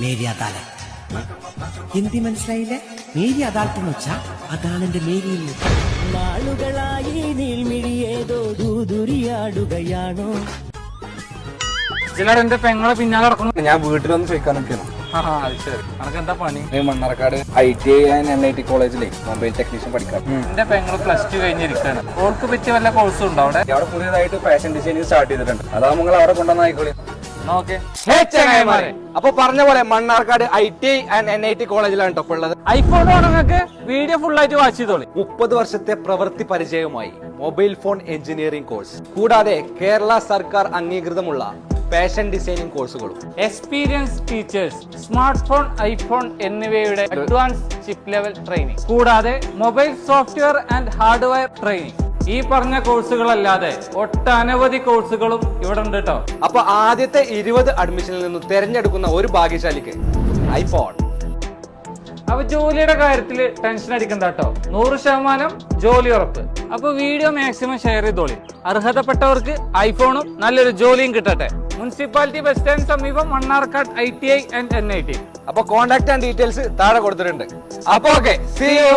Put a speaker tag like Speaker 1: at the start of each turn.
Speaker 1: Mary അദാലത്ത്. ഹിന്ദി മനസ്സിലായില്ലേ? Mary അദാലത്ത് എന്ന് വെച്ചാ അതാണ് എന്റെ മേരിയിൽ.
Speaker 2: നാളുകളായി നീൽമിഴിയേതോ ദൂതുരിയാടുകയാണോ?
Speaker 3: ഇതിലാണ് എന്റെ പെങ്ങളെ പിന്നാലെ നടക്കുന്നു.
Speaker 4: ഞാൻ വീട്ടിലൊന്ന് ചോദിക്കാനൊക്കെയാണ്.
Speaker 3: അത് ശരി. അനക്ക് എന്താ പണി?
Speaker 4: മണ്ണാർക്കാട് ITI ആൻഡ് NIT കോളേജിലെ മൊബൈൽ ടെക്നീഷ്യൻ പഠിക്കാം.
Speaker 3: എന്റെ പെങ്ങള് +2 കഴിഞ്ഞിരിക്കാണ്. ഓൾക്ക് പറ്റിയ വല്ല കോഴ്സും ഉണ്ടോ അവിടെ?
Speaker 4: അവിടെ പുതിയതായിട്ട് ഫാഷൻ ഡിസൈനിങ് സ്റ്റാർട്ട് ചെയ്തിട്ടുണ്ട്. അതാവുമ്പോൾ നിങ്ങൾ അവിടെ കൊണ്ടുവന്ന ആയിക്കോളി.
Speaker 3: ഓക്കെ.
Speaker 4: അപ്പൊ പറഞ്ഞ പോലെ മണ്ണാർക്കാട് ITI ആൻഡ് NIT കോളേജിലാണ് ടോപ്പ് ഉള്ളത്.
Speaker 3: ഐഫോൺ നിങ്ങൾക്ക് വീഡിയോ ഫുൾ ആയിട്ട് വാച്ച് ചെയ്തോളി.
Speaker 4: 30 വർഷത്തെ പ്രവൃത്തി പരിചയവുമായി മൊബൈൽ ഫോൺ എഞ്ചിനീയറിംഗ് കോഴ്സ് കൂടാതെ കേരള സർക്കാർ അംഗീകൃതമുള്ള ഫാഷൻ ഡിസൈനിങ് കോഴ്സുകളും
Speaker 3: experience teachers, smart phone, iPhone എന്നിവയുടെ അഡ്വാൻസ് ചിപ്പ് ലെവൽ ട്രെയിനിങ്, കൂടാതെ mobile software and hardware training. ഈ പറഞ്ഞ കോഴ്സുകളല്ലാതെ ഒട്ടനവധി കോഴ്സുകളും ഇവിടെ ഉണ്ട് കേട്ടോ.
Speaker 4: അപ്പൊ ആദ്യത്തെ 20 അഡ്മിഷനിൽ നിന്ന് തിരഞ്ഞെടുക്കുന്ന ഒരു ഭാഗ്യശാലിക്ക് ഐഫോൺ.
Speaker 3: അപ്പൊ ജോലിയുടെ കാര്യത്തിൽ ടെൻഷൻ അടിക്കണ്ട കേട്ടോ. 100% ജോലി ഉറപ്പ്. അപ്പൊ വീഡിയോ മാക്സിമം ഷെയർ ചെയ്തോളി. അർഹതപ്പെട്ടവർക്ക് ഐഫോണും നല്ലൊരു ജോലിയും കിട്ടട്ടെ. മുനിസിപ്പാലിറ്റി ബസ് സ്റ്റാൻഡ് സമീപം മണ്ണാർക്കാട് ITI ആൻഡ് NIT.
Speaker 4: അപ്പൊ കോൺടാക്ട് ആൻഡ് ഡീറ്റെയിൽസ് താഴെ കൊടുത്തിട്ടുണ്ട്. അപ്പൊ ഓക്കെ, സീ യു.